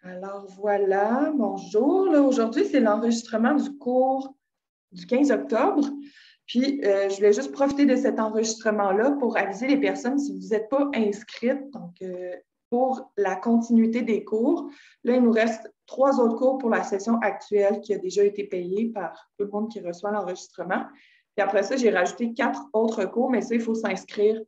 Alors voilà, bonjour. Là, aujourd'hui, c'est l'enregistrement du cours du 15 octobre. Puis, je voulais juste profiter de cet enregistrement-là pour aviser les personnes si vous n'êtes pas inscrites. Donc, pour la continuité des cours, là, il nous reste 3 autres cours pour la session actuelle qui a déjà été payée par tout le monde qui reçoit l'enregistrement. Puis après ça, j'ai rajouté 4 autres cours, mais ça, il faut s'inscrire.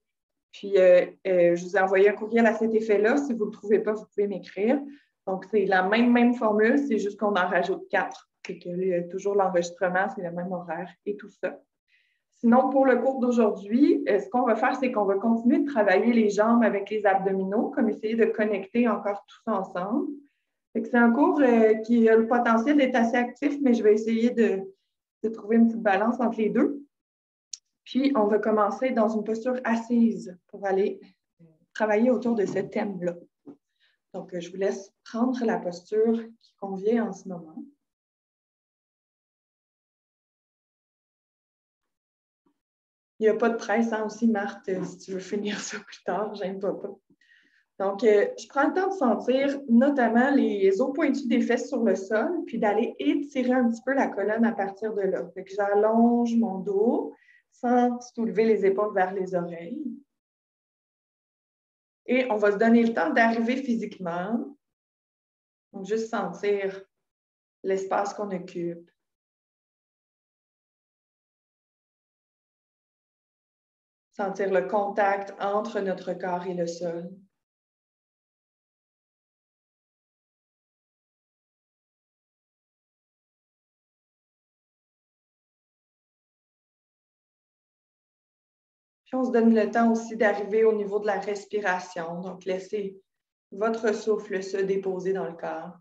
Puis, je vous ai envoyé un courriel à cet effet-là. Si vous ne le trouvez pas, vous pouvez m'écrire. Donc, c'est la même formule, c'est juste qu'on en rajoute 4. C'est que toujours l'enregistrement, c'est le même horaire et tout ça. Sinon, pour le cours d'aujourd'hui, ce qu'on va faire, c'est qu'on va continuer de travailler les jambes avec les abdominaux, comme essayer de connecter encore tout ça ensemble. C'est un cours qui a le potentiel d'être assez actif, mais je vais essayer de trouver une petite balance entre les deux. Puis, on va commencer dans une posture assise pour aller travailler autour de ce thème-là. Donc, je vous laisse prendre la posture qui convient en ce moment. Il n'y a pas de presse hein, aussi, Marthe, si tu veux finir ça plus tard, j'aime pas. Donc, je prends le temps de sentir notamment les os pointus des fesses sur le sol, puis d'aller étirer un petit peu la colonne à partir de là. Fait que j'allonge mon dos sans soulever les épaules vers les oreilles. Et on va se donner le temps d'arriver physiquement. Donc, juste sentir l'espace qu'on occupe. Sentir le contact entre notre corps et le sol. Puis on se donne le temps aussi d'arriver au niveau de la respiration. Donc, laissez votre souffle se déposer dans le corps.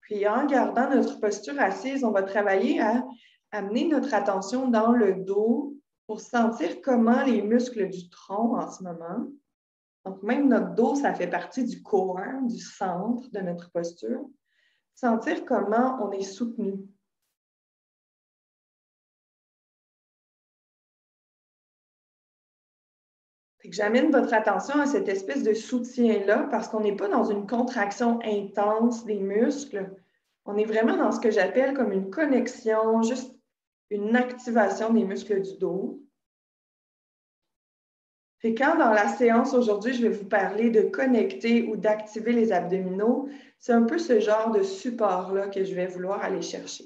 Puis en gardant notre posture assise, on va travailler à amener notre attention dans le dos pour sentir comment les muscles du tronc en ce moment. Donc, même notre dos, ça fait partie du corps, du centre de notre posture. Sentir comment on est soutenu. J'amène votre attention à cette espèce de soutien-là parce qu'on n'est pas dans une contraction intense des muscles. On est vraiment dans ce que j'appelle comme une connexion, juste une activation des muscles du dos. Et quand dans la séance aujourd'hui, je vais vous parler de connecter ou d'activer les abdominaux, c'est un peu ce genre de support-là que je vais vouloir aller chercher.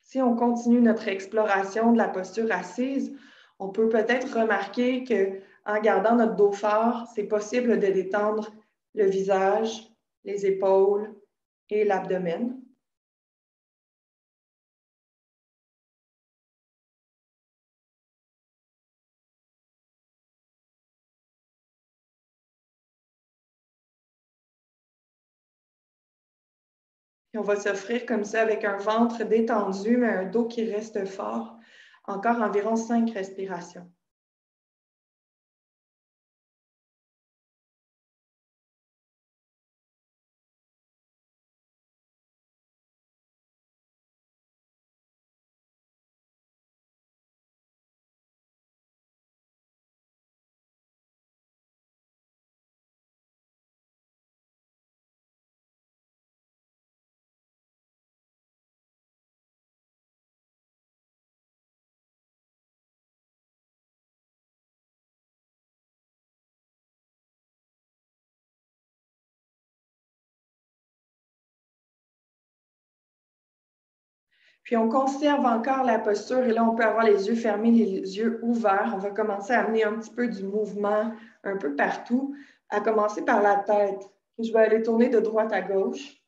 Si on continue notre exploration de la posture assise, on peut peut-être remarquer qu'en gardant notre dos fort, c'est possible de détendre le visage, les épaules et l'abdomen. Et on va s'offrir comme ça avec un ventre détendu, mais un dos qui reste fort. Encore environ 5 respirations. Puis on conserve encore la posture et là, on peut avoir les yeux fermés, les yeux ouverts. On va commencer à amener un petit peu du mouvement un peu partout, à commencer par la tête. Je vais aller tourner de droite à gauche.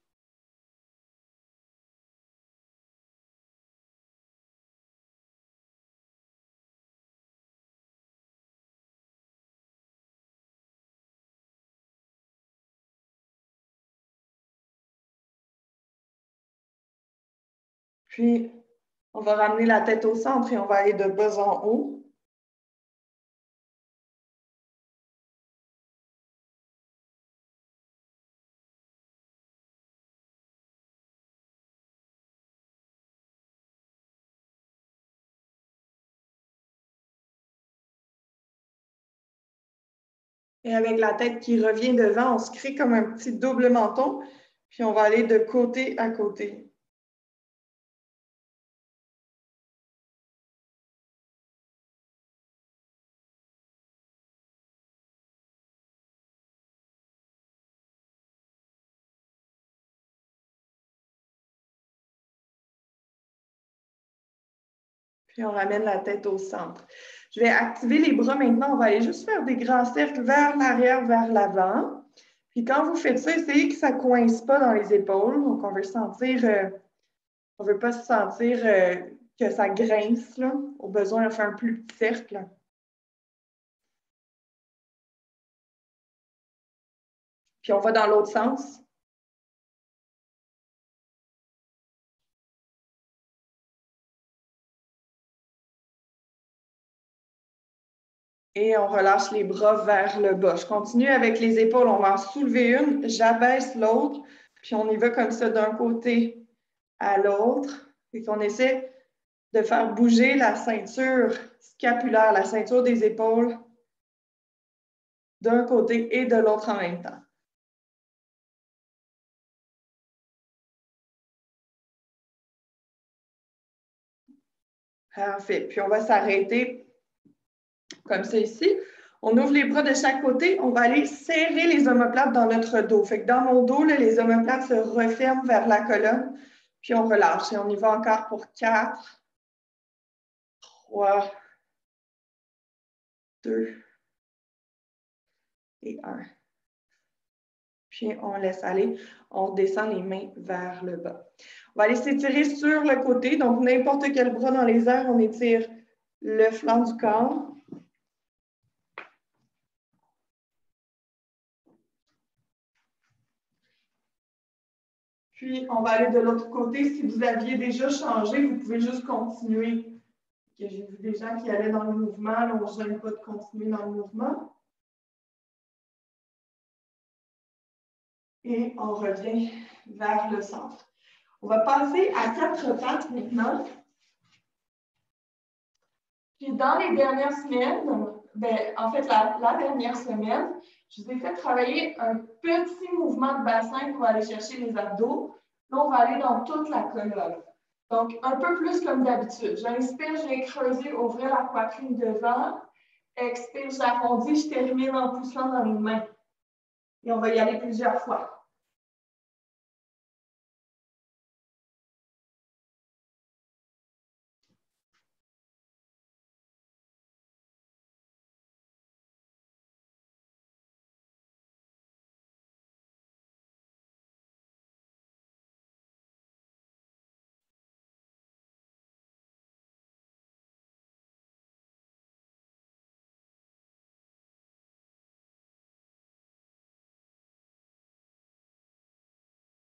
Puis, on va ramener la tête au centre et on va aller de bas en haut. Et avec la tête qui revient devant, on se crée comme un petit double menton. Puis, on va aller de côté à côté. Puis on ramène la tête au centre. Je vais activer les bras maintenant. On va aller juste faire des grands cercles vers l'arrière, vers l'avant. Puis quand vous faites ça, essayez que ça ne coince pas dans les épaules. Donc, on veut sentir, on ne veut pas se sentir que ça grince. Là. Au besoin, on fait un plus petit cercle. Puis on va dans l'autre sens. Et on relâche les bras vers le bas. Je continue avec les épaules. On va en soulever une, j'abaisse l'autre, puis on y va comme ça d'un côté à l'autre. Et qu'on essaie de faire bouger la ceinture scapulaire, la ceinture des épaules d'un côté et de l'autre en même temps. Parfait. Puis on va s'arrêter comme ça ici. On ouvre les bras de chaque côté. On va aller serrer les omoplates dans notre dos. Fait que dans mon dos, là, les omoplates se referment vers la colonne. Puis on relâche. Et on y va encore pour 4, 3, 2 et 1. Puis on laisse aller. On descend les mains vers le bas. On va aller s'étirer sur le côté. Donc, n'importe quel bras dans les airs, on étire le flanc du corps. Puis, on va aller de l'autre côté. Si vous aviez déjà changé, vous pouvez juste continuer. J'ai vu des gens qui allaient dans le mouvement. Là, on ne gêne pas de continuer dans le mouvement. Et on revient vers le centre. On va passer à 4 pattes maintenant. Puis dans les dernières semaines, en fait, la dernière semaine, je vous ai fait travailler un petit mouvement de bassin pour aller chercher les abdos. Là, on va aller dans toute la colonne. Donc, un peu plus comme d'habitude. J'inspire, je vais creuser, ouvrir la poitrine devant. Expire, j'arrondis, je termine en poussant dans les mains. Et on va y aller plusieurs fois.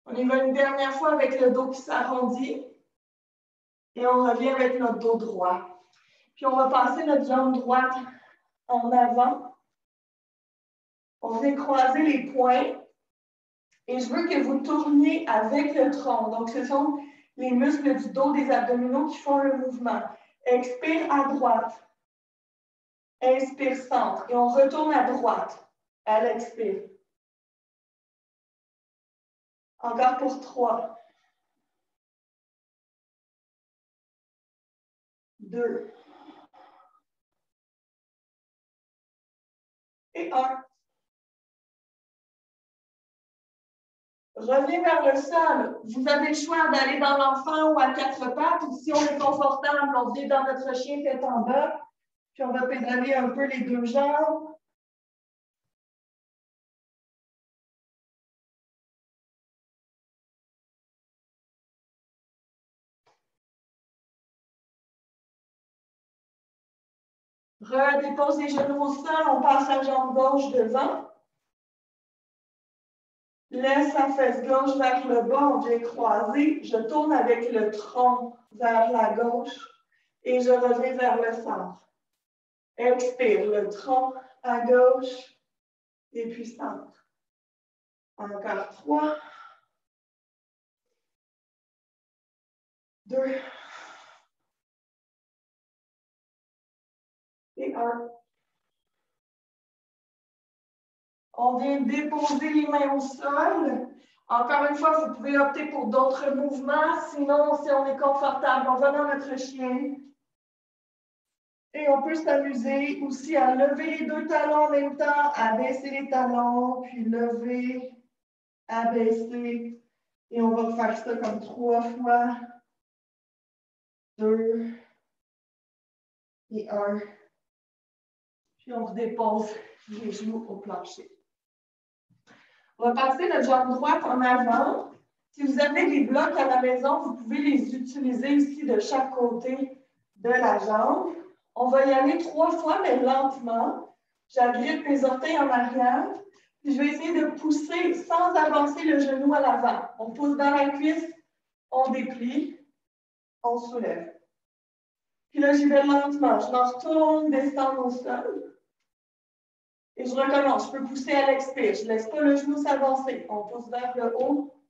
On y va une dernière fois avec le dos qui s'arrondit. Et on revient avec notre dos droit. Puis on va passer notre jambe droite en avant. On vient croiser les poings. Et je veux que vous tourniez avec le tronc. Donc, ce sont les muscles du dos des abdominaux qui font le mouvement. Expire à droite. Inspire centre. Et on retourne à droite à l'expire. Encore pour 3. 2. Et 1. Revenez vers le sol. Vous avez le choix d'aller dans l'enfant ou à 4 pattes. Ou si on est confortable, on vient dans notre chien tête en bas. Puis on va pédaler un peu les 2 jambes. Redépose les genoux au sol. On passe la jambe gauche devant. Laisse la fesse gauche vers le bas, on vient croiser. Je tourne avec le tronc vers la gauche et je reviens vers le centre. Expire, le tronc à gauche et puis centre. Encore 3, 2 et 1. On vient déposer les mains au sol. Encore une fois, vous pouvez opter pour d'autres mouvements. Sinon, si on est confortable, on va dans notre chien. Et on peut s'amuser aussi à lever les 2 talons en même temps, à baisser les talons, puis lever, abaisser. Et on va faire ça comme 3 fois. 2 et 1. Puis on redépose les genoux au plancher. On va passer notre jambe droite en avant. Si vous avez des blocs à la maison, vous pouvez les utiliser aussi de chaque côté de la jambe. On va y aller 3 fois, mais lentement. J'agrippe mes orteils en arrière. Puis je vais essayer de pousser sans avancer le genou à l'avant. On pousse dans la cuisse, on déplie, on soulève. Puis là, j'y vais lentement. Je m'en retourne, descends au sol. Et je recommence. Je peux pousser à l'expire. Je ne laisse pas le genou s'avancer. On pousse vers le haut.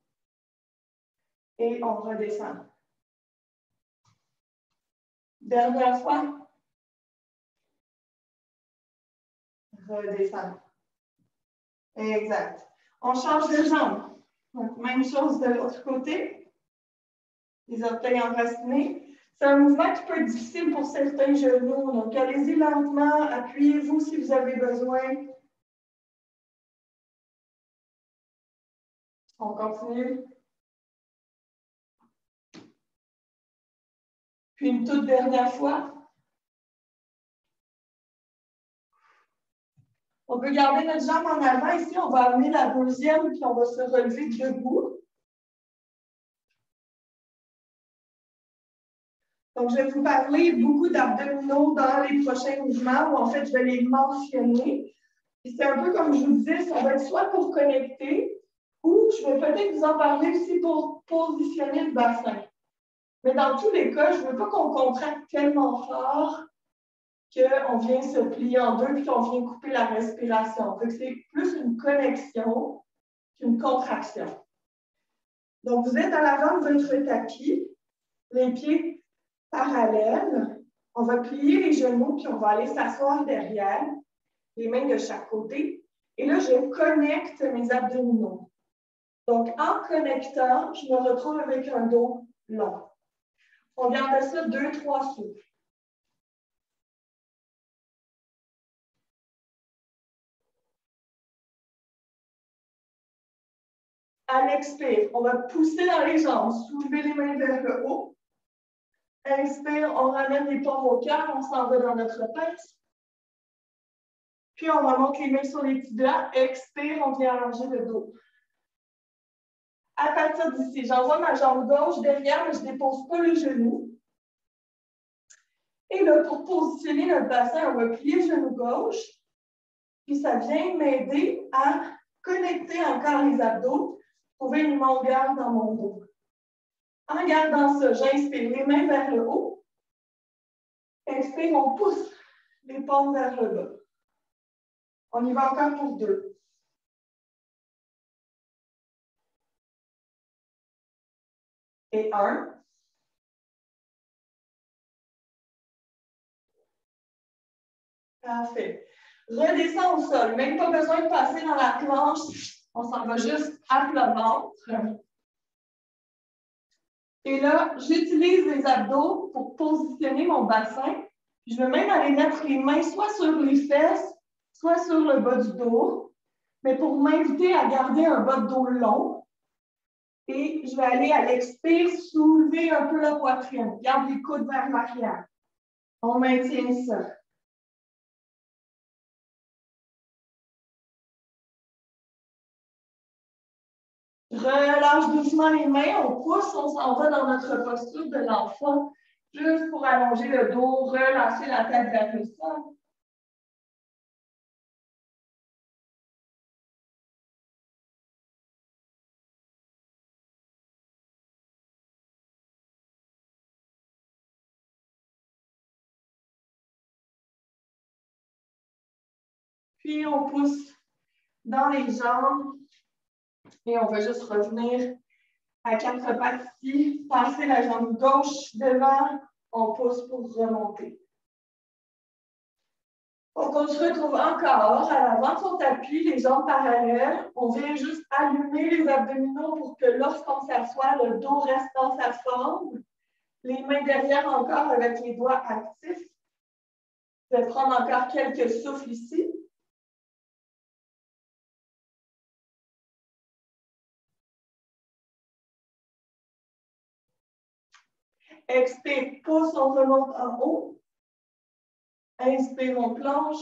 Et on redescend. Dernière fois. Redescend. Exact. On change de jambe. Donc, même chose de l'autre côté. Les orteils enracinés. C'est un mouvement qui peut être difficile pour certains genoux. Donc, allez-y lentement. Appuyez-vous si vous avez besoin. On continue. Puis une toute dernière fois. On peut garder notre jambe en avant. Ici, on va amener la deuxième, puis on va se relever debout. Donc, je vais vous parler beaucoup d'abdominaux dans les prochains mouvements, ou en fait, je vais les mentionner. C'est un peu comme je vous disais, ça va être soit pour connecter, ou je vais peut-être vous en parler aussi pour positionner le bassin. Mais dans tous les cas, je ne veux pas qu'on contracte tellement fort qu'on vient se plier en deux et qu'on vient couper la respiration. C'est plus une connexion qu'une contraction. Donc, vous êtes à l'avant de votre tapis, les pieds parallèles. On va plier les genoux, puis on va aller s'asseoir derrière, les mains de chaque côté. Et là, je connecte mes abdominaux. Donc, en connectant, je me retrouve avec un dos long. On garde ça 2-3 souffles. À l'expire, on va pousser dans les jambes, soulever les mains vers le haut. Inspire, on ramène les paumes au cœur, on s'en va dans notre pince. Puis on remonte les mains sur les tibias. Expire, on vient allonger le dos. À partir d'ici, j'envoie ma jambe gauche derrière, mais je ne dépose pas le genou. Et là, pour positionner notre bassin, on va plier le genou gauche. Puis ça vient m'aider à connecter encore les abdos, trouver une longueur dans mon dos. En gardant ça, j'inspire les mains vers le haut. Inspire, on pousse les paumes vers le bas. On y va encore pour 2. Et 1. Parfait. Redescends au sol. Même pas besoin de passer dans la planche. On s'en va juste à plat ventre. Et là, j'utilise les abdos pour positionner mon bassin. Je vais même aller mettre les mains soit sur les fesses, soit sur le bas du dos. Mais pour m'inviter à garder un bas de dos long. Et je vais aller à l'expire, soulever un peu la poitrine. Garde les coudes vers l'arrière. On maintient ça. Relâche doucement les mains, on pousse, on s'en va dans notre posture de l'enfant, juste pour allonger le dos, relâcher la tête vers le sol. Puis on pousse dans les jambes et on va juste revenir à quatre pattes ici, passer la jambe gauche devant, on pousse pour remonter. Donc, on se retrouve encore à l'avant de son tapis, les jambes parallèles. On vient juste allumer les abdominaux pour que lorsqu'on s'assoit, le dos reste dans sa forme. Les mains derrière encore avec les doigts actifs. Je vais prendre encore quelques souffles ici. Expire, pousse, on remonte en haut. Inspire, on plonge.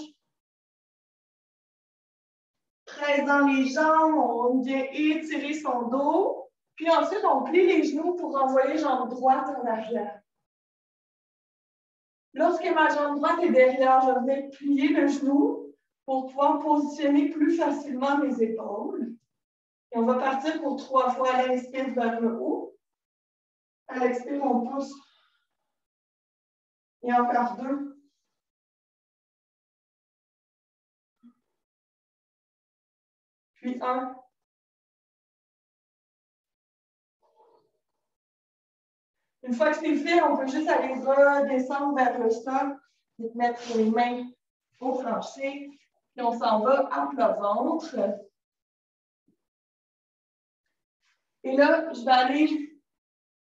Presse dans les jambes, on vient étirer son dos. Puis ensuite, on plie les genoux pour envoyer jambe droite en arrière. Lorsque ma jambe droite est derrière, je vais plier le genou pour pouvoir positionner plus facilement mes épaules. Et on va partir pour 3 fois à l'inspire vers le haut. À l'expire, on pousse. Et encore 2. Puis 1. Une fois que c'est fait, on peut juste aller redescendre vers le sol et mettre les mains au plancher. Puis on s'en va à plat ventre. Et là, je vais aller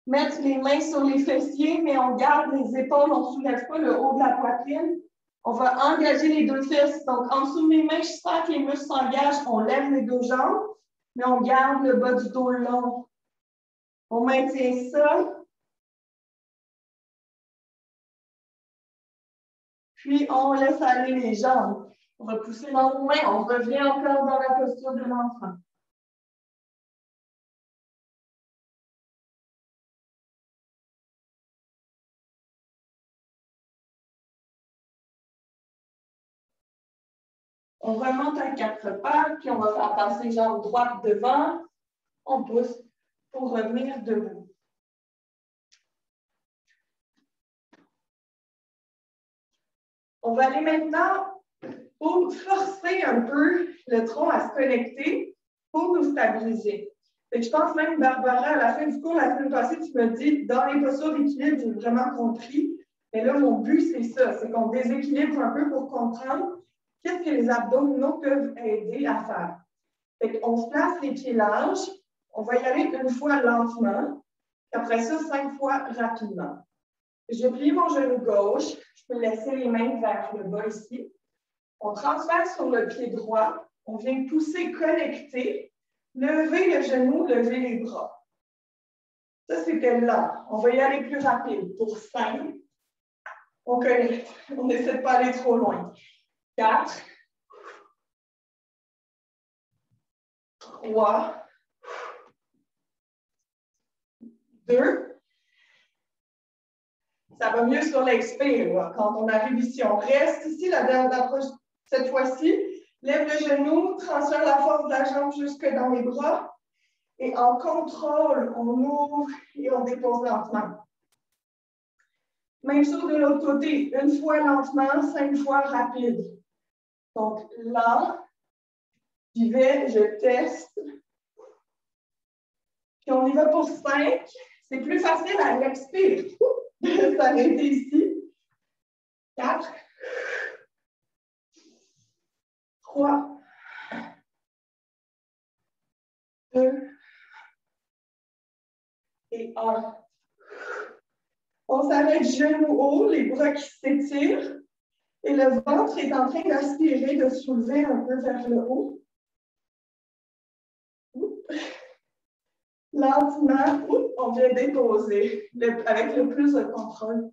mettre les mains sur les fessiers, mais on garde les épaules, on ne soulève pas le haut de la poitrine. On va engager les 2 fesses. Donc, en dessous de mes mains, je sens que les muscles s'engagent. On lève les 2 jambes, mais on garde le bas du dos long. On maintient ça. Puis, on laisse aller les jambes. On va pousser dans nos mains. On revient encore dans la posture de l'enfant. On remonte à 4 pattes, puis on va faire passer les jambes droites devant. On pousse pour revenir debout. On va aller maintenant pour forcer un peu le tronc à se connecter pour nous stabiliser. Et je pense même, Barbara, à la fin du cours, la semaine passée, tu me dis, dans les postures d'équilibre, j'ai vraiment compris. Mais là, mon but, c'est ça, c'est qu'on déséquilibre un peu pour comprendre qu'est-ce que les abdominaux peuvent aider à faire. Fait qu'on se place les pieds larges, on va y aller une fois lentement, puis après ça, 5 fois rapidement. Je vais plier mon genou gauche, je peux laisser les mains vers le bas ici. On transfère sur le pied droit, on vient pousser, connecter, lever le genou, lever les bras. Ça, c'était là. On va y aller plus rapide. Pour 5, on connecte. On n'essaie de pas aller trop loin. 4, 3, 2. Ça va mieux sur l'expire. Quand on arrive ici, on reste ici, la dernière approche cette fois-ci. Lève le genou, transfère la force de la jambe jusque dans les bras. Et en contrôle, on ouvre et on dépose lentement. Même chose de l'autre côté. Une fois lentement, 5 fois rapide. Donc là, j'y vais, je teste. Puis on y va pour 5. C'est plus facile à l'expire de s'arrêter ici. 4, 3, 2 et 1. On s'arrête genou haut, les bras qui s'étirent. Et le ventre est en train d'aspirer, de soulever un peu vers le haut. Lentement, on vient déposer avec le plus de contrôle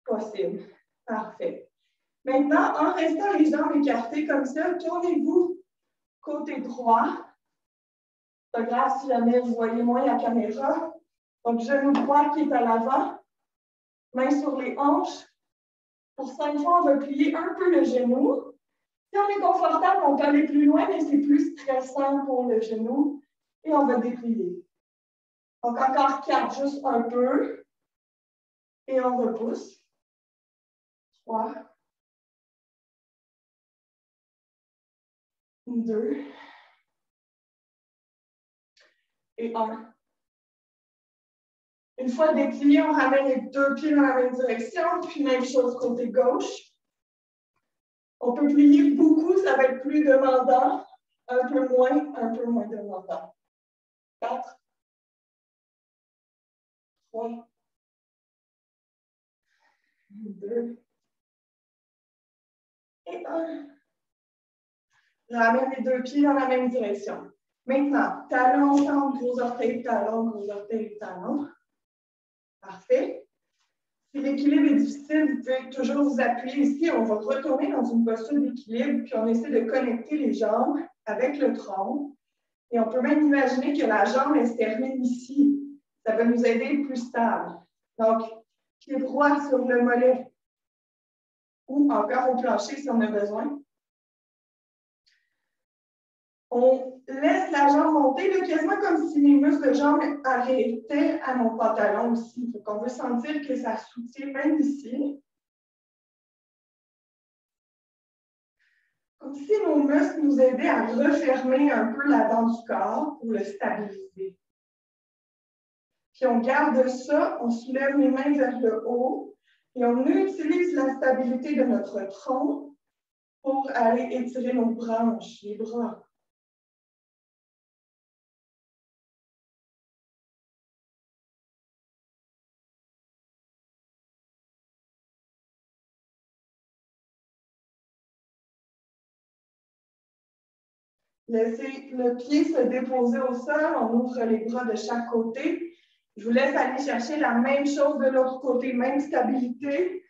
possible. Parfait. Maintenant, en restant les jambes écartées comme ça, tournez-vous côté droit. C'est pas grave si jamais vous voyez moins la caméra. Donc, genou droit qui est à l'avant, main sur les hanches. Pour 5 fois, on va plier un peu le genou. Si on est confortable, on peut aller plus loin, mais c'est plus stressant pour le genou. Et on va déplier. Donc, encore 4, juste un peu. Et on repousse. 3, 2 et 1. Une fois déplié, on ramène les deux pieds dans la même direction, puis même chose côté gauche. On peut plier beaucoup, ça va être plus demandant, un peu moins demandant. 4, 3, 2 et 1. Je ramène les deux pieds dans la même direction. Maintenant, talons ensemble, gros orteil, talon, gros orteil, talon. Parfait. Si l'équilibre est difficile, vous pouvez toujours vous appuyer ici. On va retourner dans une posture d'équilibre, puis on essaie de connecter les jambes avec le tronc. Et on peut même imaginer que la jambe elle se termine ici. Ça va nous aider à être plus stable. Donc, pied droit sur le mollet ou encore au plancher si on a besoin. On laisse la jambe monter, là, quasiment comme si les muscles de jambe arrêtaient à mon pantalon aussi. Donc, on veut sentir que ça soutient même ici. Comme si nos muscles nous aidaient à refermer un peu l'avant du corps pour le stabiliser. Puis on garde ça, on soulève les mains vers le haut et on utilise la stabilité de notre tronc pour aller étirer nos branches, les bras. Laissez le pied se déposer au sol, on ouvre les bras de chaque côté. Je vous laisse aller chercher la même chose de l'autre côté, même stabilité.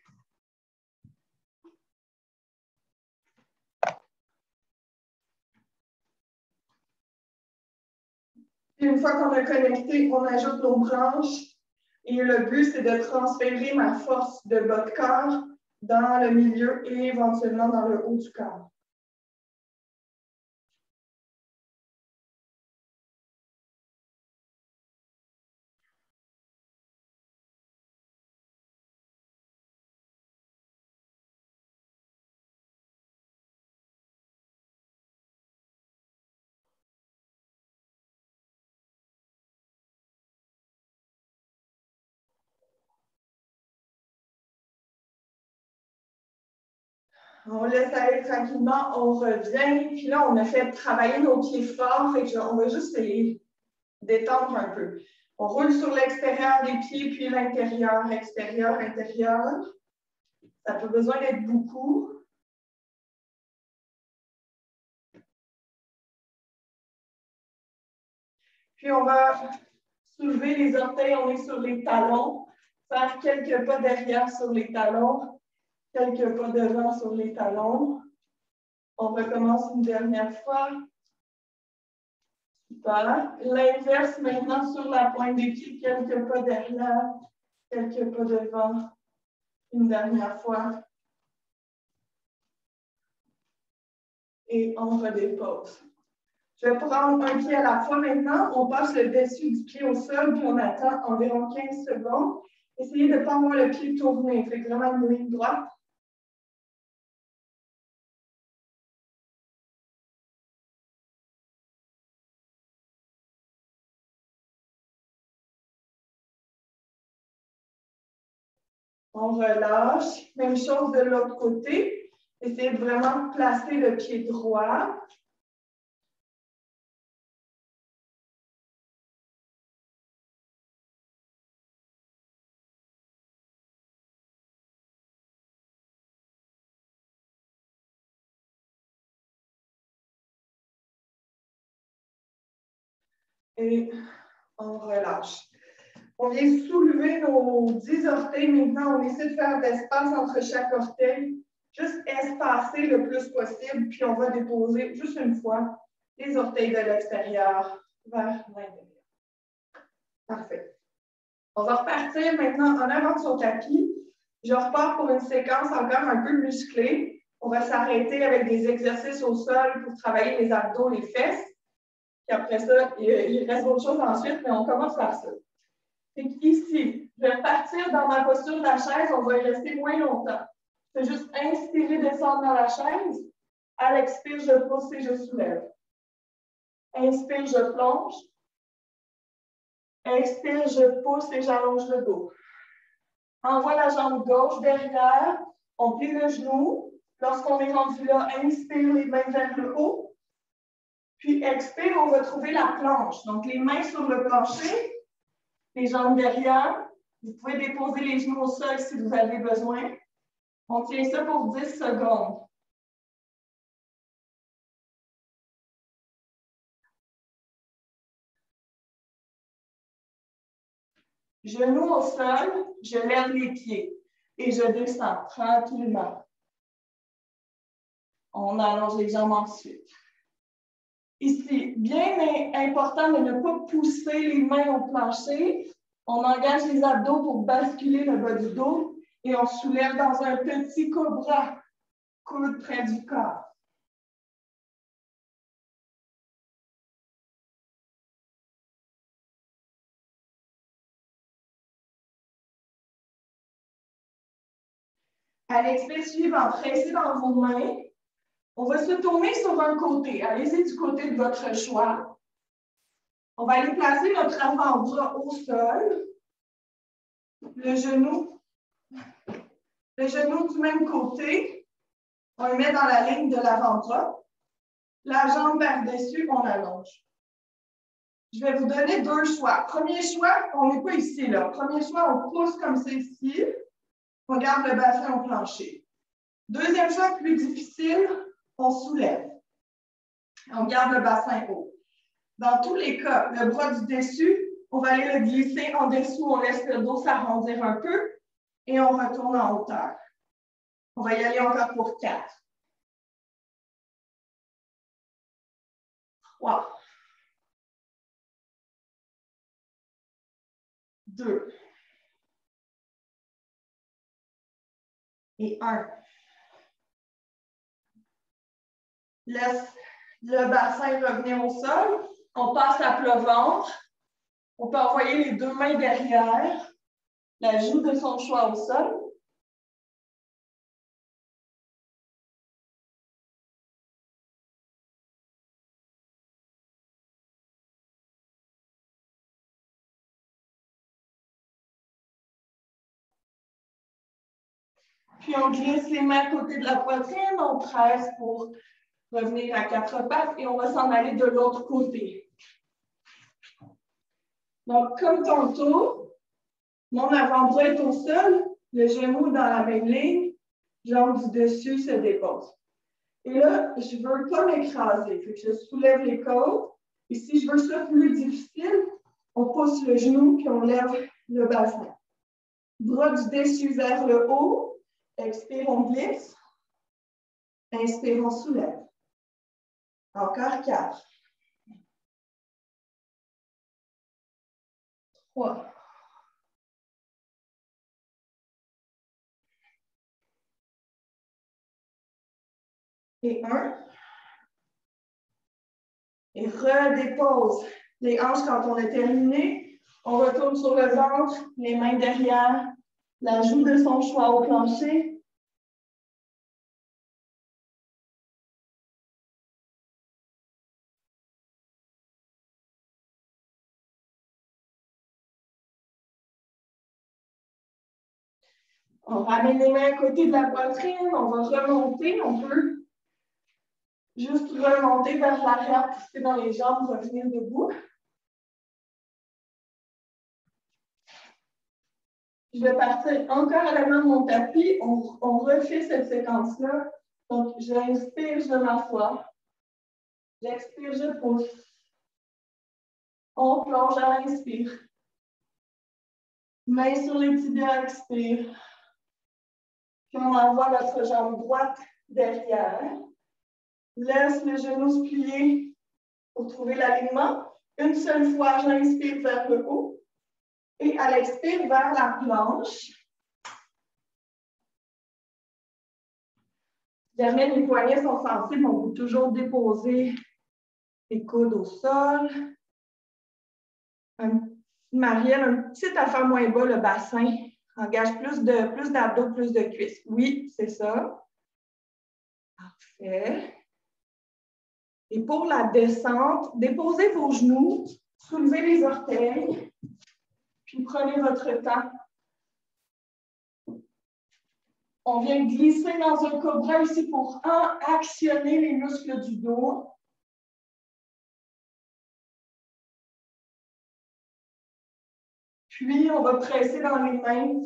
Puis une fois qu'on a connecté, on ajoute nos branches. Et le but, c'est de transférer ma force de bas de corps dans le milieu et éventuellement dans le haut du corps. On laisse aller tranquillement, on revient. Puis là, on a fait travailler nos pieds forts. On va juste les détendre un peu. On roule sur l'extérieur des pieds, puis l'intérieur, extérieur, intérieur. Ça n'a pas besoin d'être beaucoup. Puis on va soulever les orteils, on est sur les talons. Faire quelques pas derrière sur les talons, quelques pas devant sur les talons. On recommence une dernière fois. Super. L'inverse maintenant sur la pointe des pieds, quelques pas derrière, quelques pas devant. Une dernière fois. Et on redépose. Je vais prendre un pied à la fois maintenant. On passe le dessus du pied au sol, puis on attend environ 15 secondes. Essayez de ne pas avoir le pied tourné. Fait vraiment une ligne droite. On relâche. Même chose de l'autre côté. Essayez de vraiment placer le pied droit. Et on relâche. On vient soulever nos 10 orteils. Maintenant, on essaie de faire d'espace entre chaque orteil. Juste espacer le plus possible, puis on va déposer juste une fois les orteils de l'extérieur vers l'intérieur. Parfait. On va repartir maintenant en avant de son tapis. Je repars pour une séquence encore un peu musclée. On va s'arrêter avec des exercices au sol pour travailler les abdos, les fesses. Puis après ça, il reste autre chose ensuite, mais on commence par ça. Ici, je vais partir dans ma posture de la chaise, on va y rester moins longtemps. C'est juste inspirer, descendre dans la chaise. À l'expire, je pousse et je soulève. Inspire, je plonge. Expire, je pousse et j'allonge le dos. Envoie la jambe gauche derrière. On plie le genou. Lorsqu'on est rendu là, inspire les mains vers le haut. Puis expire, on va trouver la planche. Donc, les mains sur le plancher, les jambes derrière. Vous pouvez déposer les genoux au sol si vous avez besoin. On tient ça pour 10 secondes. Genoux au sol, je lève les pieds et je descends tranquillement. On allonge les jambes ensuite. Ici, bien important de ne pas pousser les mains au plancher. On engage les abdos pour basculer le bas du dos et on soulève dans un petit cobra, coude près du corps. À l'expire suivant, pressez dans vos mains. On va se tourner sur un côté. Allez-y du côté de votre choix. On va aller placer notre avant-bras au sol. Le genou du même côté. On le met dans la ligne de l'avant-bras. La jambe par-dessus, on allonge. Je vais vous donner deux choix. Premier choix, on n'est pas ici, là. Premier choix, on pousse comme ceci. On garde le bassin au plancher. Deuxième choix, plus difficile, on soulève. On garde le bassin haut. Dans tous les cas, le bras du dessus, on va aller le glisser en dessous, on laisse le dos s'arrondir un peu et on retourne en hauteur. On va y aller encore pour 4. 3. 2. Et 1. Laisse le bassin revenir au sol. On passe à plat ventre. On peut envoyer les deux mains derrière, la joue de son choix au sol. Puis on glisse les mains à côté de la poitrine, on presse pour revenir à 4 pattes et on va s'en aller de l'autre côté. Donc, comme tantôt, mon avant-bras est au sol, le genou dans la même ligne, jambe du dessus se dépose. Et là, je ne veux pas m'écraser, fait que je soulève les côtes. Et si je veux ça plus difficile, on pousse le genou puis on lève le bassin. Bras du dessus vers le haut. Expire, on glisse. Inspire, on soulève. Encore 4. 3. Et 1. Et redépose les hanches quand on a terminé. On retourne sur le ventre, les mains derrière, la joue de son choix au plancher. On ramène les mains à côté de la poitrine, on va remonter, on peut juste remonter vers l'arrière, pousser dans les jambes, revenir debout. Je vais partir encore à l'avant de mon tapis, on refait cette séquence-là. Donc, j'inspire, je m'assois. J'expire, je pousse. On plonge à l'inspire. Main sur les tibias, expire. Puis on envoie notre jambe droite derrière. Laisse le genou se plier pour trouver l'alignement. Une seule fois, j'inspire vers le haut. Et à l'expire, vers la planche. Jamais les poignets sont sensibles, on peut toujours déposer les coudes au sol. Marielle, un petit affaire moins bas, le bassin. Engage plus d'abdos, plus de cuisses. Oui, c'est ça. Parfait. Et pour la descente, déposez vos genoux, soulevez les orteils, puis prenez votre temps. On vient glisser dans un cobra ici pour actionner les muscles du dos. Puis, on va presser dans les mains.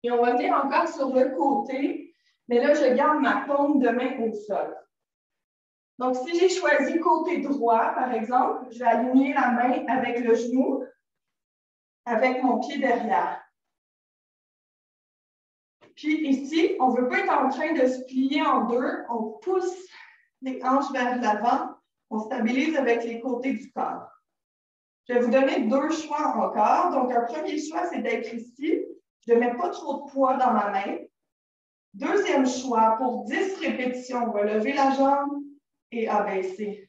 Et on va venir encore sur le côté. Mais là, je garde ma paume de main au sol. Donc, si j'ai choisi côté droit, par exemple, je vais aligner la main avec le genou, avec mon pied derrière. Puis ici, on ne veut pas être en train de se plier en deux. On pousse les hanches vers l'avant. On stabilise avec les côtés du corps. Je vais vous donner deux choix encore. Donc, un premier choix, c'est d'être ici. Je ne mets pas trop de poids dans ma main. Deuxième choix, pour 10 répétitions, on va lever la jambe et abaisser.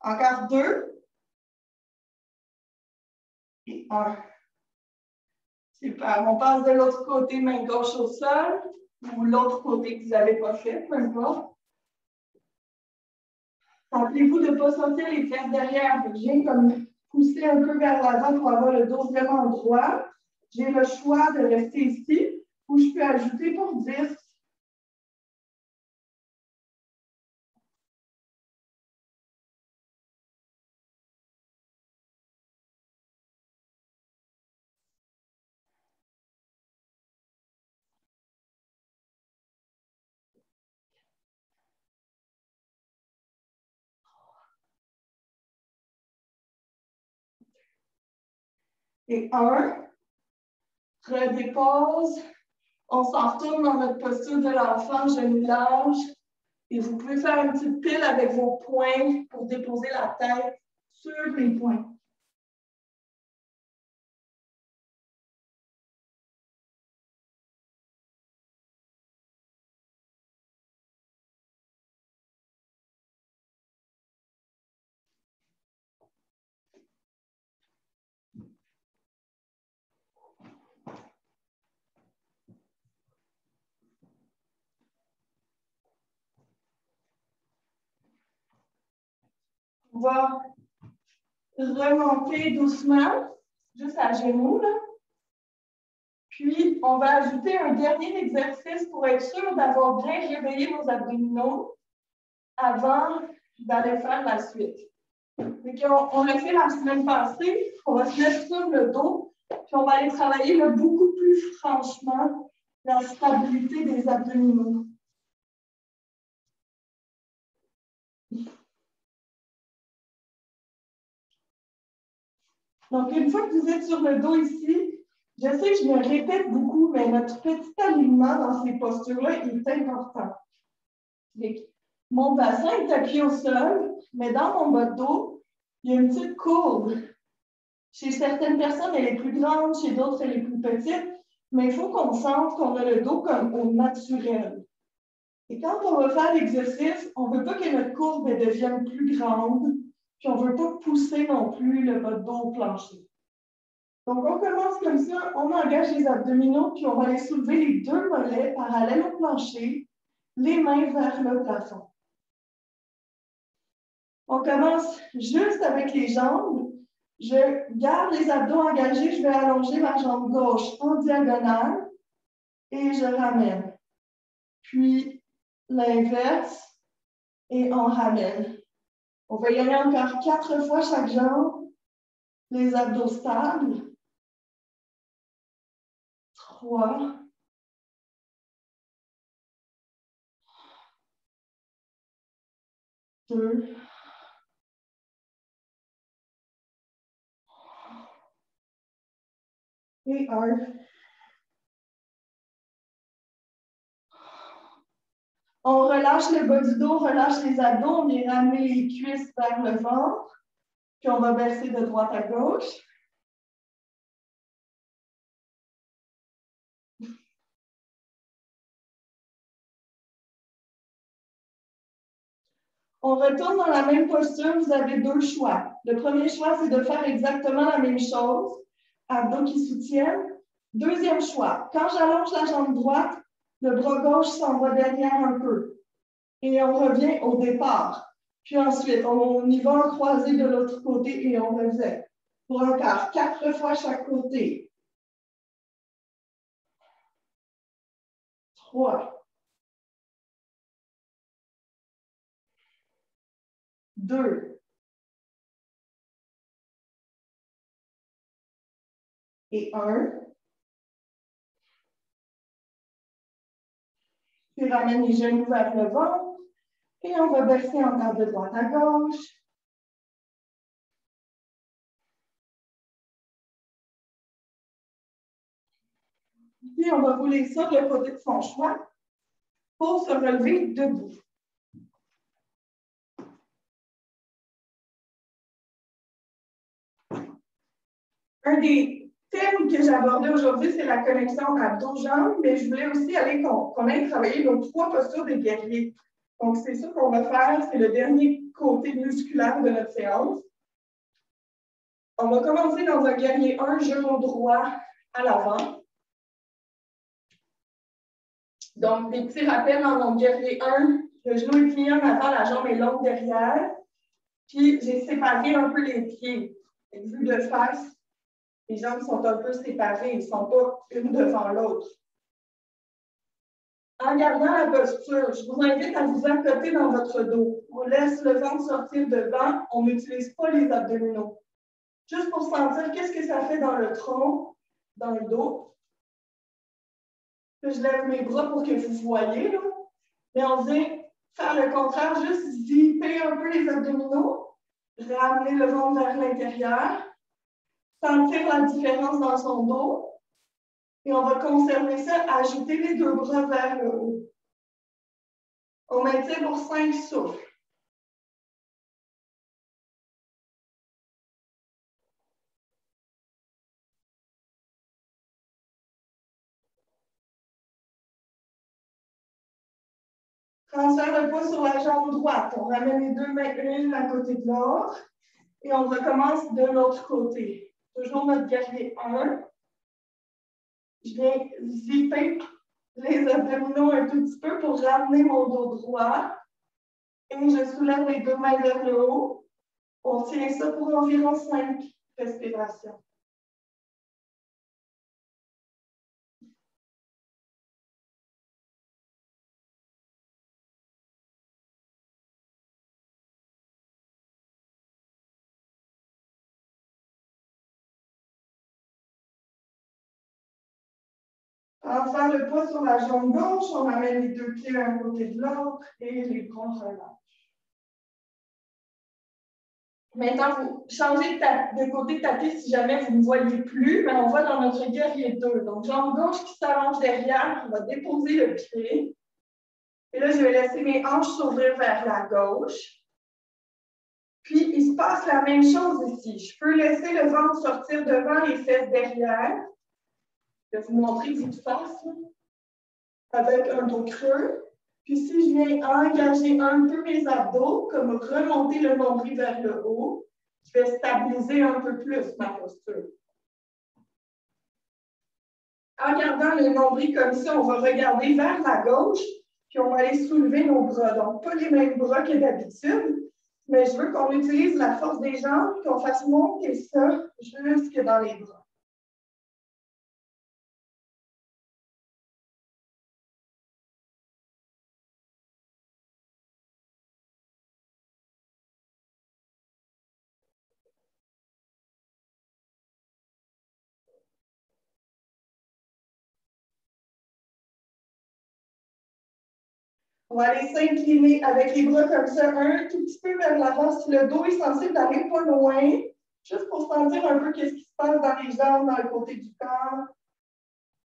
Encore 2. Et 1. Super. On passe de l'autre côté, main gauche au sol, ou l'autre côté que vous n'avez pas fait, peu importe. Rappelez-vous de ne pas sentir les fesses derrière. Je viens comme pousser un peu vers l'avant pour avoir le dos vraiment droit. J'ai le choix de rester ici ou je peux ajouter pour 10. Et 1. Redépose. On s'en retourne dans notre posture de l'enfant, genoux larges. Et vous pouvez faire une petite pile avec vos poings pour déposer la tête sur les poings. On va remonter doucement, juste à genoux, là. Puis, on va ajouter un dernier exercice pour être sûr d'avoir bien réveillé vos abdominaux avant d'aller faire la suite. On l'a fait la semaine passée, on va se mettre sur le dos, puis on va aller travailler là, beaucoup plus franchement la stabilité des abdominaux. Donc, une fois que vous êtes sur le dos ici, je sais que je me répète beaucoup, mais notre petit alignement dans ces postures-là est important. Mon bassin est appuyé au sol, mais dans mon bas de dos, il y a une petite courbe. Chez certaines personnes, elle est plus grande, chez d'autres, elle est plus petite, mais il faut qu'on sente qu'on a le dos comme au naturel. Et quand on va faire l'exercice, on ne veut pas que notre courbe devienne plus grande, puis on ne veut pas pousser non plus le bas de dos au plancher. Donc, on commence comme ça, on engage les abdominaux, puis on va aller soulever les deux mollets parallèles au plancher, les mains vers le plafond. On commence juste avec les jambes. Je garde les abdos engagés, je vais allonger ma jambe gauche en diagonale et je ramène. Puis, l'inverse et on ramène. On va y aller encore 4 fois chaque jambe. Les abdos stables. 3. 2. Et 1. On relâche le bas du dos, relâche les abdos, on vient ramener les cuisses vers le ventre, puis on va verser de droite à gauche. On retourne dans la même posture, vous avez deux choix. Le premier choix, c'est de faire exactement la même chose, abdos qui soutiennent. Deuxième choix, quand j'allonge la jambe droite, le bras gauche s'en va derrière un peu. Et on revient au départ. Puis ensuite, on y va en croisé de l'autre côté et on revient. Pour encore 4 fois chaque côté. 3. 2. Et 1. Puis ramène les genoux vers le ventre. Et on va baisser encore de droite à gauche. Puis on va rouler ça de le côté de son choix pour se relever debout. Un des thèmes que j'ai abordé aujourd'hui, c'est la connexion abdos-jambes, mais je voulais aussi aller qu'on aille travailler nos 3 postures des guerriers. Donc, c'est ça qu'on va faire, c'est le dernier côté musculaire de notre séance. On va commencer dans un guerrier 1, genou droit à l'avant. Donc, des petits rappels dans mon guerrier 1, le genou est plié en avant, la jambe est longue derrière. Puis, j'ai séparé un peu les pieds. Vue de face, les jambes sont un peu séparées, ils ne sont pas une devant l'autre. En gardant la posture, je vous invite à vous accoter dans votre dos. On laisse le ventre sortir devant, on n'utilise pas les abdominaux. Juste pour sentir qu'est-ce que ça fait dans le tronc, dans le dos. Je lève mes bras pour que vous voyez, là. Mais on vient faire le contraire, juste zipper un peu les abdominaux, ramener le ventre vers l'intérieur, sentir la différence dans son dos. Et on va conserver ça, ajouter les 2 bras vers le haut. On maintient pour 5 souffles. Transfert de poids sur la jambe droite. On ramène les 2 mains l'une à côté de l'autre. Et on recommence de l'autre côté. Toujours notre guerrier 1. Je viens zipper les abdominaux un tout petit peu pour ramener mon dos droit. Et je soulève les 2 mains vers le haut. On tient ça pour environ 5 respirations. En faire le poids sur la jambe gauche, on amène les 2 pieds à un côté de l'autre et les bras relâchent. Maintenant, vous changez de côté de tapis si jamais vous ne voyez plus, mais on va dans notre guerrier 2. Donc, jambe gauche qui s'allonge derrière, on va déposer le pied. Et là, je vais laisser mes hanches s'ouvrir vers la gauche. Puis, il se passe la même chose ici. Je peux laisser le ventre sortir devant, les fesses derrière. Je vais vous montrer vue de face, avec un dos creux. Puis si je viens engager un peu mes abdos, comme remonter le nombril vers le haut, je vais stabiliser un peu plus ma posture. En gardant le nombril comme ça, on va regarder vers la gauche, puis on va aller soulever nos bras. Donc, pas les mêmes bras que d'habitude, mais je veux qu'on utilise la force des jambes, qu'on fasse monter ça jusque dans les bras. On va aller s'incliner avec les bras comme ça, un tout petit peu vers l'avant. Si le dos est sensible d'aller pas loin, juste pour sentir un peu qu'est-ce qui se passe dans les jambes, dans le côté du corps.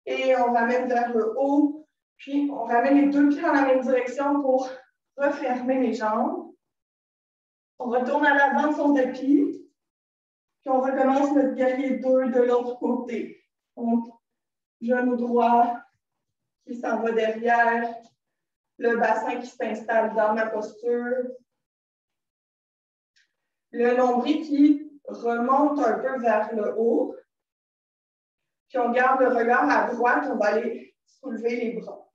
Et on ramène vers le haut. Puis, on ramène les 2 pieds dans la même direction pour refermer les jambes. On retourne à l'avant de son tapis. Puis, on recommence notre guerrier 2 de l'autre côté. Donc, genou droit qui s'en va derrière. Le bassin qui s'installe dans ma posture. Le nombril qui remonte un peu vers le haut. Puis on garde le regard à droite, on va aller soulever les bras.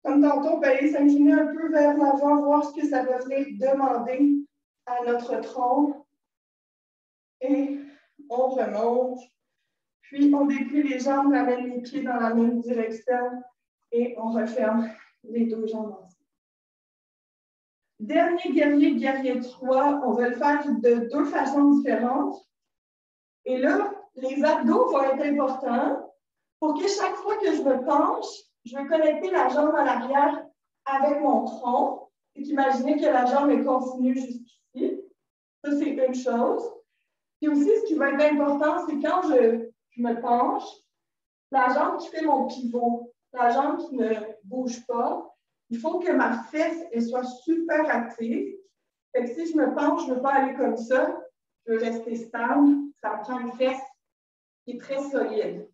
Comme tantôt, on peut aller s'incliner un peu vers l'avant, voir ce que ça va venir demander à notre tronc. Et on remonte. Puis on déplie les jambes, ramène les pieds dans la même direction et on referme les deux jambes ensemble. Dernier guerrier, guerrier 3, on va le faire de deux façons différentes. Et là, les abdos vont être importants pour que chaque fois que je me penche, je vais connecter la jambe à l'arrière avec mon tronc. Et imaginez que la jambe est continue jusqu'ici. Ça, c'est une chose. Puis aussi, ce qui va être important, c'est quand je me penche, la jambe qui fait mon pivot, la jambe qui ne bouge pas, il faut que ma fesse elle soit super active. Fait que si je me penche, je ne veux pas aller comme ça, je veux rester stable. Ça me prend une fesse qui est très solide.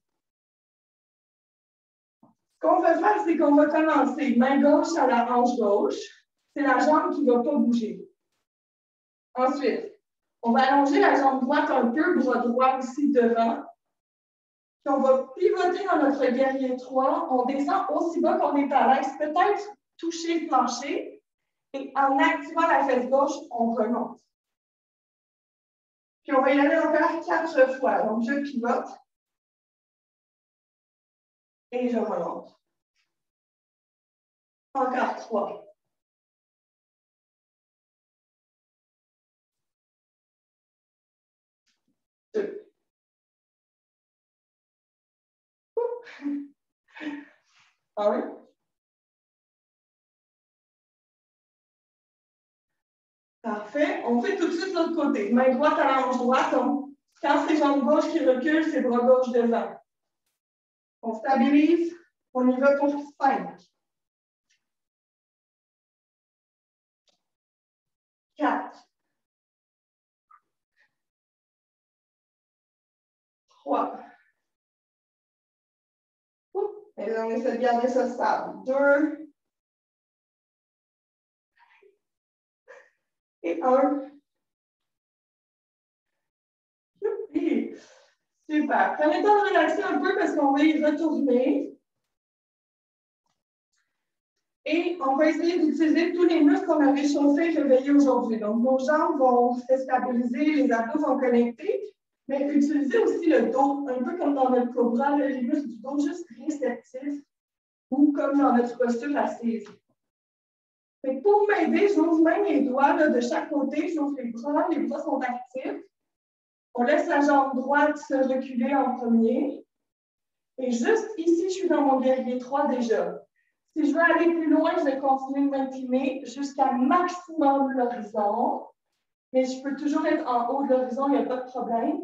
Ce qu'on va faire, c'est qu'on va commencer main gauche à la hanche gauche. C'est la jambe qui ne va pas bouger. Ensuite, on va allonger la jambe droite un peu, bras droit aussi devant. Puis on va pivoter dans notre guerrier 3. On descend aussi bas qu'on est à l'aise. Peut-être toucher le plancher. Et en activant la fesse gauche, on remonte. Puis on va y aller encore 4 fois. Donc, je pivote. Et je remonte. Encore 3. 2. 1. Parfait. On fait tout de suite l'autre côté. Main droite à la hanche droite. Quand c'est jambe gauche qui recule, c'est bras gauche devant. On stabilise. On y va pour 5. 4. 3. Et là, on essaie de garder ça stable. 2. Et 1. Super. Prenez le temps de relaxer un peu parce qu'on va y retourner. Et on va essayer d'utiliser tous les muscles qu'on a réchauffés et réveillés aujourd'hui. Donc, nos jambes vont se stabiliser, les abdos vont connecter, mais utilisez aussi le dos, un peu comme dans notre cobra, les muscles du dos juste réceptifs ou comme dans notre posture assise. Pour m'aider, j'ouvre même les doigts là, de chaque côté, j'ouvre les bras sont actifs. On laisse la jambe droite se reculer en premier. Et juste ici, je suis dans mon guerrier 3 déjà. Si je veux aller plus loin, je vais continuer de m'incliner jusqu'à maximum l'horizon. Mais je peux toujours être en haut de l'horizon, il n'y a pas de problème.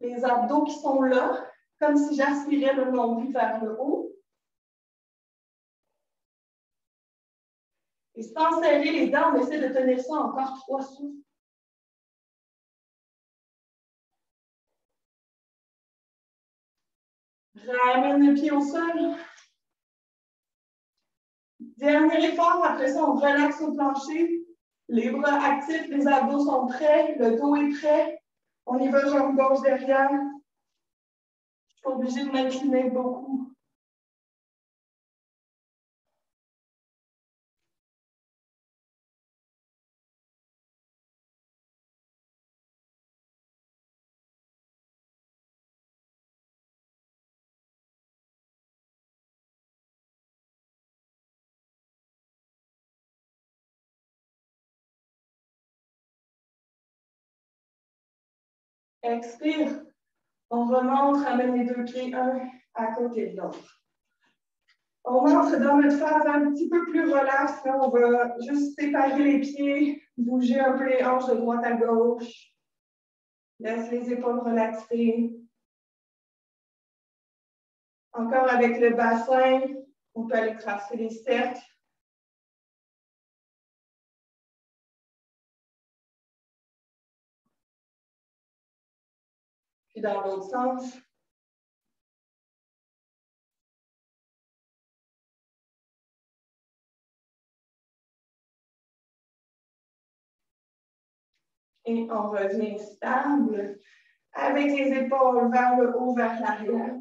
Les abdos qui sont là, comme si j'aspirais le nombril vers le haut. Et sans serrer les dents, on essaie de tenir ça encore 3 souffles. Ramène le pied au sol. Dernier effort, après ça, on relaxe au plancher. Les bras actifs, les abdos sont prêts, le dos est prêt. On y va, jambe gauche derrière. Je suis pas obligée de m'incliner beaucoup. Expire. On remonte, ramène les deux pieds, un à côté de l'autre. On entre dans notre phase un petit peu plus relaxe. Là, on va juste séparer les pieds, bouger un peu les hanches de droite à gauche. Laisse les épaules relaxer. Encore avec le bassin, on peut aller tracer les cercles. Puis dans l'autre sens. Et on revient stable avec les épaules vers le haut, vers l'arrière.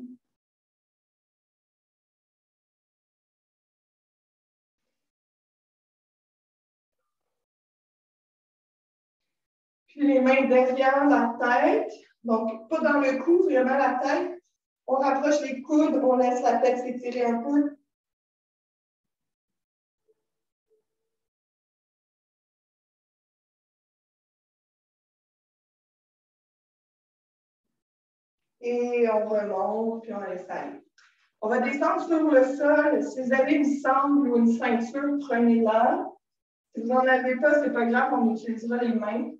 Puis les mains derrière la tête, donc pas dans le cou, vraiment la tête. On rapproche les coudes, on laisse la tête s'étirer un peu. Et on remonte, puis on laisse aller. On va descendre sur le sol. Si vous avez une sangle ou une ceinture, prenez-la. Si vous n'en avez pas, ce n'est pas grave, on utilisera les mains.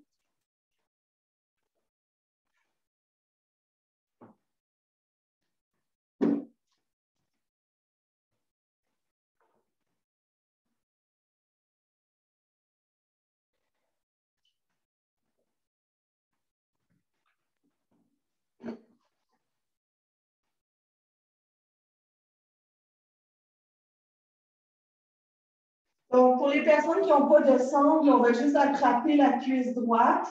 Donc, pour les personnes qui n'ont pas de sangle, on va juste attraper la cuisse droite.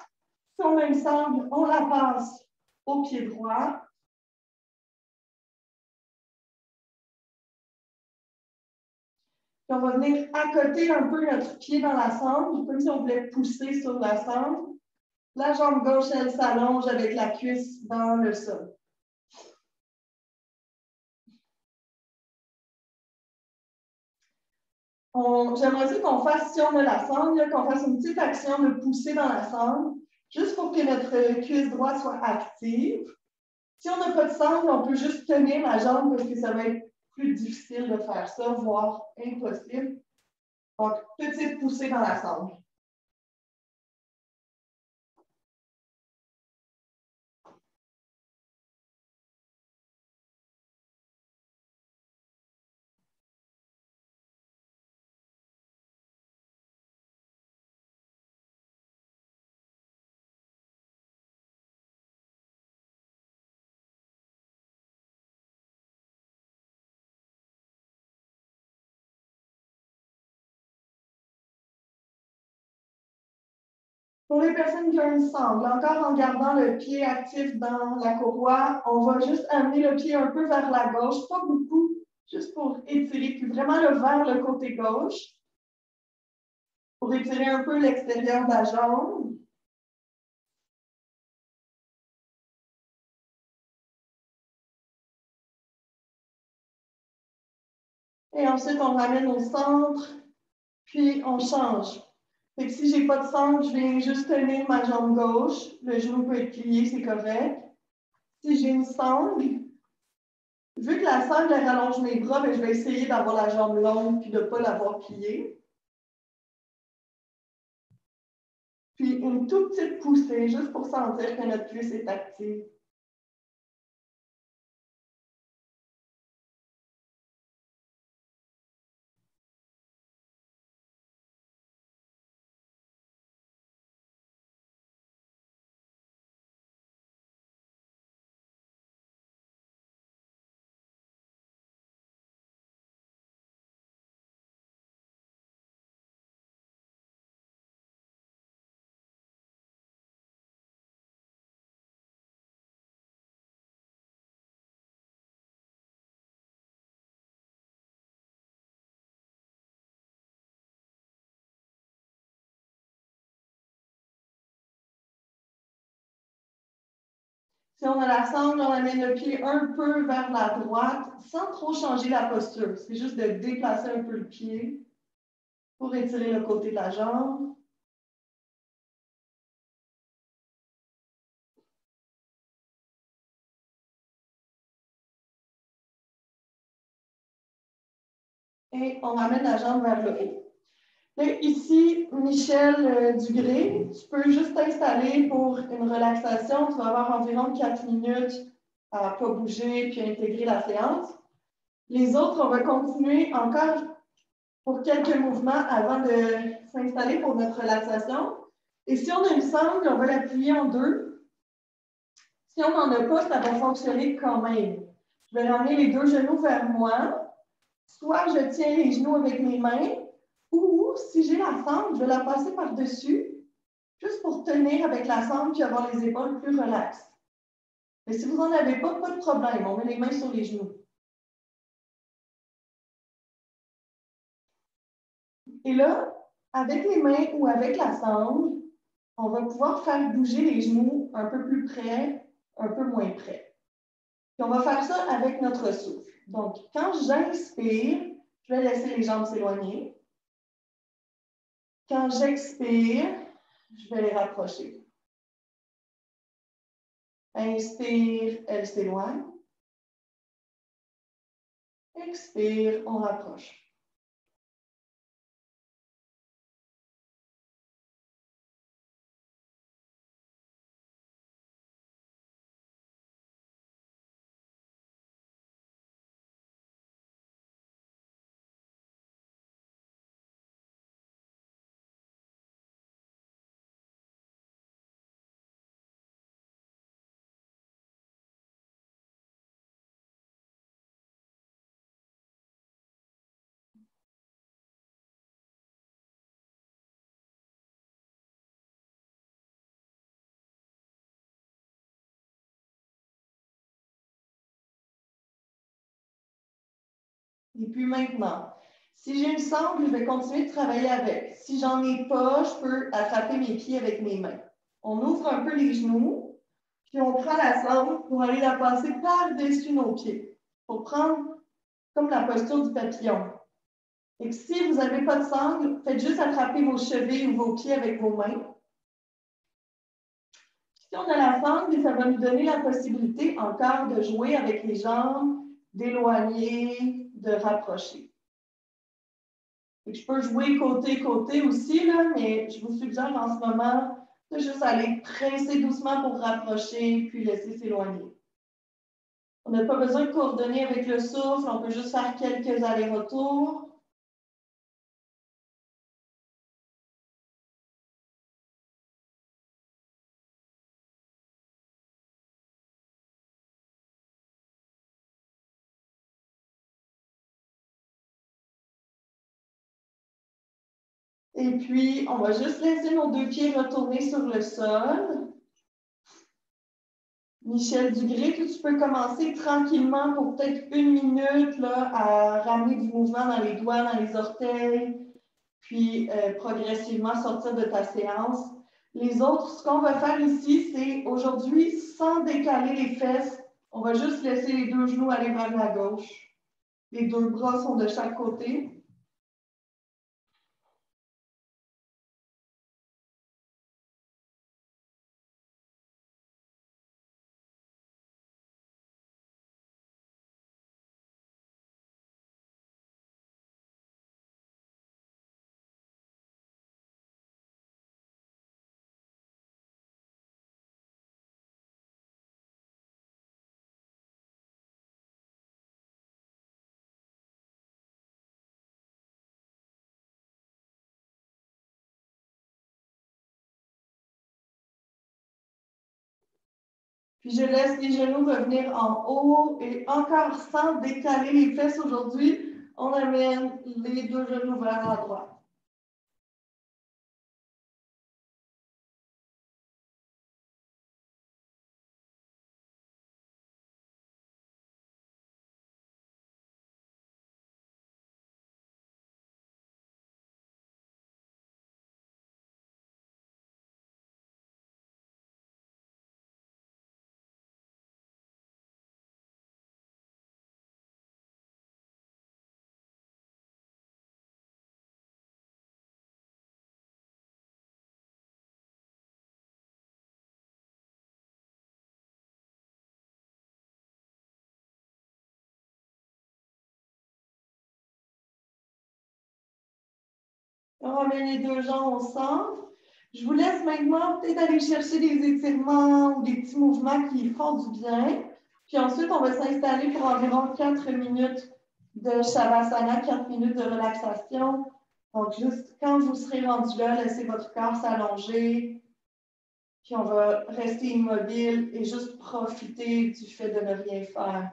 Si on a une sangle, on la passe au pied droit. Puis on va venir accoter un peu notre pied dans la sangle, comme si on voulait pousser sur la sangle. La jambe gauche, elle s'allonge avec la cuisse dans le sol. J'aimerais aussi qu'on fasse, si on a la sangle, qu'on fasse une petite action de pousser dans la sangle, juste pour que notre cuisse droite soit active. Si on n'a pas de sangle, on peut juste tenir la jambe parce que ça va être plus difficile de faire ça, voire impossible. Donc, petite poussée dans la sangle. Pour les personnes qui ont une sangle, encore en gardant le pied actif dans la courroie, on va juste amener le pied un peu vers la gauche, pas beaucoup, juste pour étirer, puis vraiment vers le côté gauche, pour étirer un peu l'extérieur de la jambe. Et ensuite, on ramène au centre, puis on change. Fait que si je n'ai pas de sangle, je viens juste tenir ma jambe gauche. Le genou peut être plié, c'est correct. Si j'ai une sangle, vu que la sangle elle rallonge mes bras, bien, je vais essayer d'avoir la jambe longue puis de ne pas l'avoir pliée. Puis une toute petite poussée, juste pour sentir que notre cuisse est active. Si on a la sangle, on amène le pied un peu vers la droite sans trop changer la posture. C'est juste de déplacer un peu le pied pour étirer le côté de la jambe. Et on ramène la jambe vers le haut. Et ici, Michel Dugré, tu peux juste t'installer pour une relaxation. Tu vas avoir environ 4 minutes à ne pas bouger puis à intégrer la séance. Les autres, on va continuer encore pour quelques mouvements avant de s'installer pour notre relaxation. Et si on a une sangle, on va la plier en deux. Si on n'en a pas, ça va fonctionner quand même. Je vais ramener les deux genoux vers moi. Soit je tiens les genoux avec mes mains, ou si j'ai la sangle, je vais la passer par-dessus, juste pour tenir avec la sangle et avoir les épaules plus relaxes. Mais si vous n'en avez pas, pas de problème. On met les mains sur les genoux. Et là, avec les mains ou avec la sangle, on va pouvoir faire bouger les genoux un peu plus près, un peu moins près. Puis on va faire ça avec notre souffle. Donc, quand j'inspire, je vais laisser les jambes s'éloigner. Quand j'expire, je vais les rapprocher. Inspire, elle s'éloigne. Expire, on rapproche. Et puis maintenant, si j'ai une sangle, je vais continuer de travailler avec. Si j'en ai pas, je peux attraper mes pieds avec mes mains. On ouvre un peu les genoux, puis on prend la sangle pour aller la passer par-dessus nos pieds, pour prendre comme la posture du papillon. Et si vous n'avez pas de sangle, faites juste attraper vos chevilles ou vos pieds avec vos mains. Si on a la sangle, ça va nous donner la possibilité encore de jouer avec les jambes, d'éloigner, de rapprocher. Je peux jouer côté-côté aussi, là, mais je vous suggère en ce moment de juste aller presser doucement pour rapprocher, puis laisser s'éloigner. On n'a pas besoin de coordonner avec le souffle, on peut juste faire quelques allers-retours. Et puis, on va juste laisser nos deux pieds retourner sur le sol. Michel Dugré, tu peux commencer tranquillement pour peut-être 1 minute là, à ramener du mouvement dans les doigts, dans les orteils, puis progressivement sortir de ta séance. Les autres, ce qu'on va faire ici, c'est aujourd'hui, sans décaler les fesses, on va juste laisser les deux genoux aller vers la gauche. Les deux bras sont de chaque côté. Puis je laisse les genoux revenir en haut et encore sans décaler les fesses aujourd'hui, on amène les deux genoux vers la droite. On ramène les deux jambes au centre. Je vous laisse maintenant peut-être aller chercher des étirements ou des petits mouvements qui font du bien. Puis ensuite, on va s'installer pour environ 4 minutes de Shavasana, 4 minutes de relaxation. Donc, juste quand vous serez rendu là, laissez votre corps s'allonger. Puis on va rester immobile et juste profiter du fait de ne rien faire.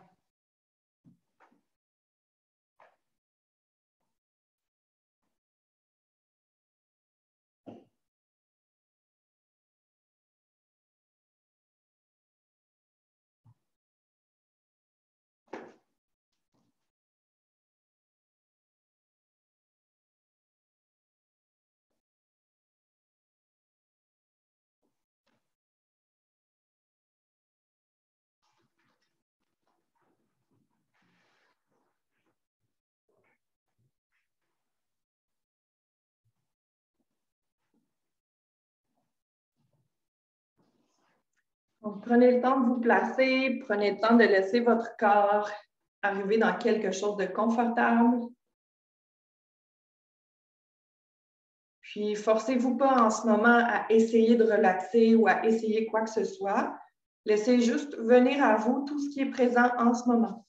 Donc, prenez le temps de vous placer, prenez le temps de laisser votre corps arriver dans quelque chose de confortable. Puis, forcez-vous pas en ce moment à essayer de relaxer ou à essayer quoi que ce soit. Laissez juste venir à vous tout ce qui est présent en ce moment.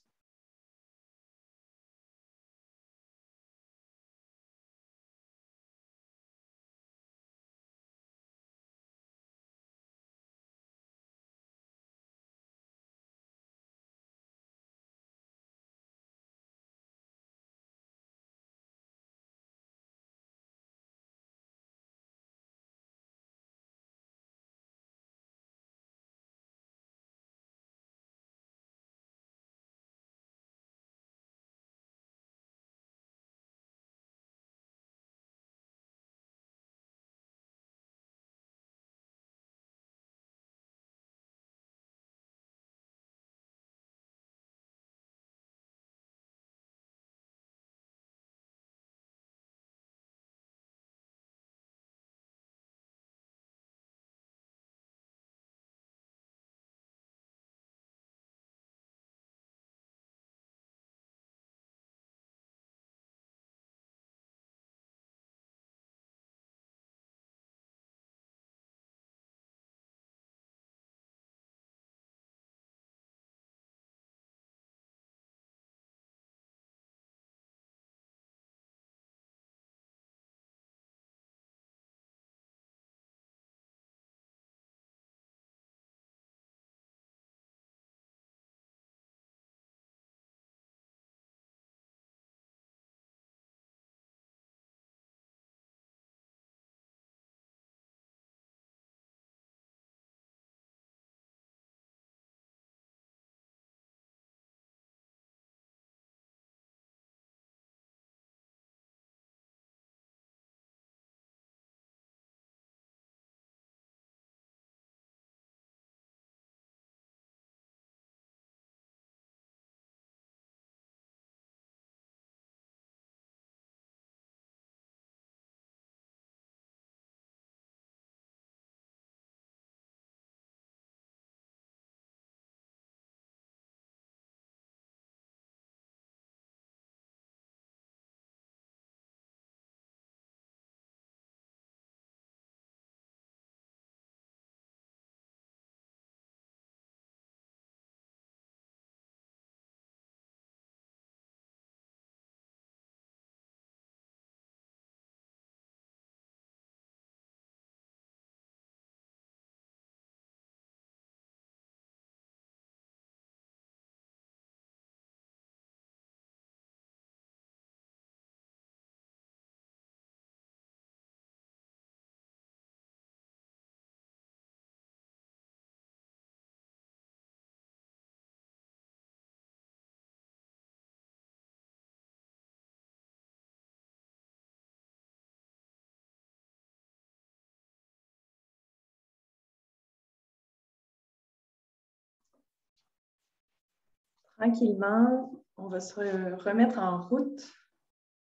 Tranquillement, on va se remettre en route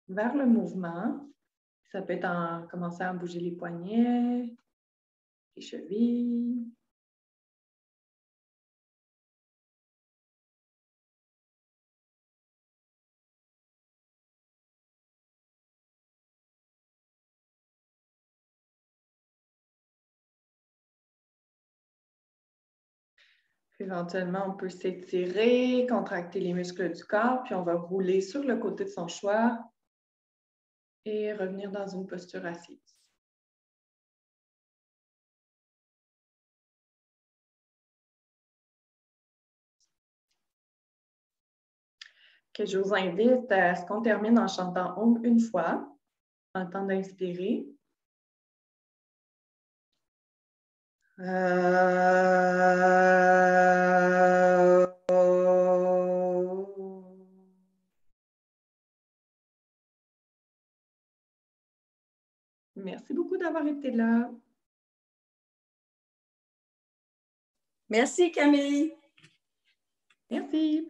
vers le mouvement. Ça peut être en commençant à bouger les poignets, les chevilles. Puis éventuellement, on peut s'étirer, contracter les muscles du corps, puis on va rouler sur le côté de son choix et revenir dans une posture assise. que je vous invite à ce qu'on termine en chantant Om une fois, en temps d'inspirer. Merci beaucoup d'avoir été là. Merci Camille. Merci.